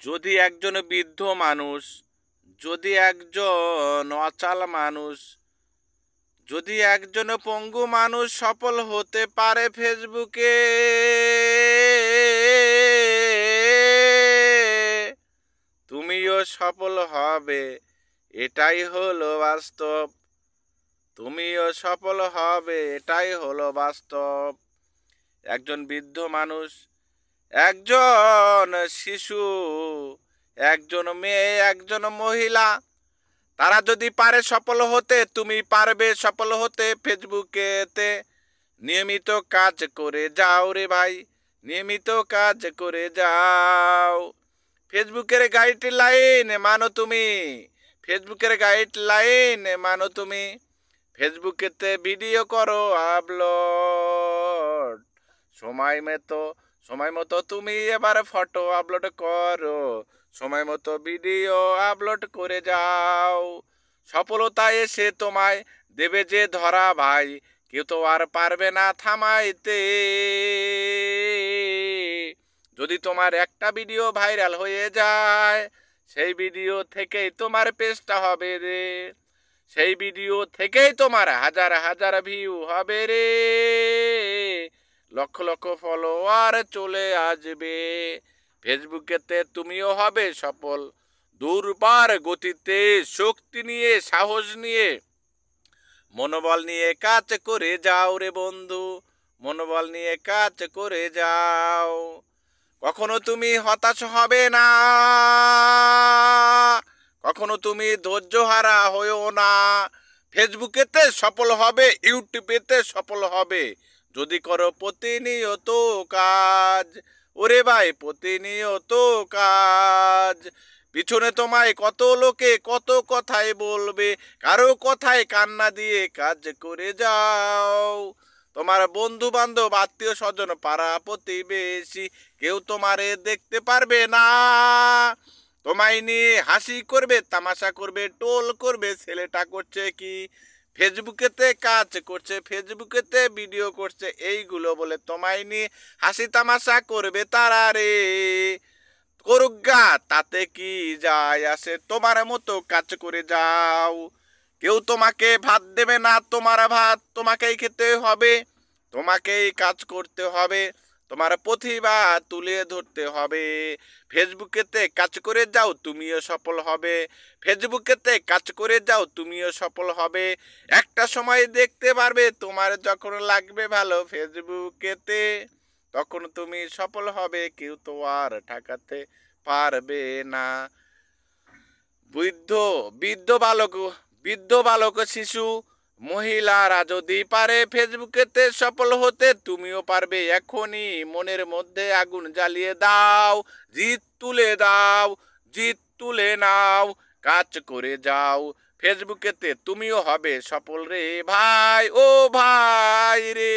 যদি একজন বৃদ্ধ মানুষ, যদি একজন অচল মানুষ, যদি একজন পঙ্গু মানুষ সফল হতে পারে ফেসবুকে, তুমিও সফল হবে, এটাই হলো বাস্তব। তুমিও সফল হবে, এটাই হলো বাস্তব। একজন বৃদ্ধ মানুষ, একজন শিশু, একজন মেয়ে, একজন মহিলা, তারা যদি পারে সফল হতে, তুমি পারবে সফল হতে ফেসবুকেতে। নিয়মিত কাজ করে যাও রে ভাই, নিয়মিত কাজ করে যাও। ফেসবুকের গাইডলাইন মানো তুমি, ফেসবুকের গাইডলাইন মানো তুমি। ফেসবুকেতে ভিডিও করো আপলোড, সময় মতো তুমি এবার ফটো আপলোড করো, সময় মতো ভিডিও আপলোড করে যাও। সফলতা এসে তোমায় দেবে যে ধরা ভাই, কেউ তো আর পারবে না থামাইতে। যদি তোমার একটা ভিডিও ভাইরাল হয়ে যায়, সেই ভিডিও থেকেই তোমার পেজটা হবে রে, সেই ভিডিও থেকেই তোমার হাজার হাজার ভিউ হবে রে, লক্ষ লক্ষ ফলোয়ার চলে আসবে। ফেসবুকেতে তুমিও হবে সফল, দুর্বার গতিতে, শক্তি নিয়ে, সাহস নিয়ে, মনোবল নিয়ে কাজ করে যাও রে বন্ধু, মনোবল নিয়ে কাজ করে যাও। কখনো তুমি হতাশ হবে না, কখনো তুমি ধৈর্যহারা হয়েও না। ফেসবুকেতে সফল হবে, ইউটিউবেতে সফল হবে, যদি করো প্রতিনিয়ত কাজ। ওরে ভাই, প্রতিনিয়ত কাজ। পিছনে তোমায় কত লোকে কত কথাই বলবে, কারো কথায় কান্না দিয়ে কাজ করে যাও। তোমার বন্ধু বান্ধব, আত্মীয় স্বজন, পাড়া প্রতিবেশী, কেউ তোমারে দেখতে পারবে না। তোমায় নিয়ে হাসি করবে, তামাশা করবে, টোল করবে, ছেলেটা করছে কি, ফেসবুকেতে কাজ করছে, ফেসবুকেতে ভিডিও করছে, এইগুলো বলে তোমায় নিয়ে হাসি তামাশা করবে তারা রে। করুক গা, তাতে কি যায় আসে, তোমার মতো কাজ করে যাও। কেউ তোমাকে ভাত দেবে না, তোমার ভাত তোমাকেই খেতে হবে, তোমাকেই কাজ করতে হবে, তোমার প্রতিভা তুলে ধরতে হবে। ফেসবুকেতে কাজ করে যাও, তুমিও সফল হবে, ফেসবুকেতে কাজ করে যাও, তুমিও সফল হবে। একটা সময় দেখতে পারবে তোমার যখন লাগবে ভালো ফেসবুকেতে, তখন তুমি সফল হবে, কেউ তো আর ঠেকাতে পারবে না। বৃদ্ধ বৃদ্ধ বালক, বৃদ্ধ বালক, শিশু, মহিলারা যদি পারে ফেসবুকেতে সফল হতে, তুমিও পারবে। এখনই মনের মধ্যে আগুন জ্বালিয়ে দাও, জিত তুলে দাও, জিত তুলে নাও, কাজ করে যাও। ফেসবুকেতে তুমিও হবে সফল রে ভাই, ও ভাই রে।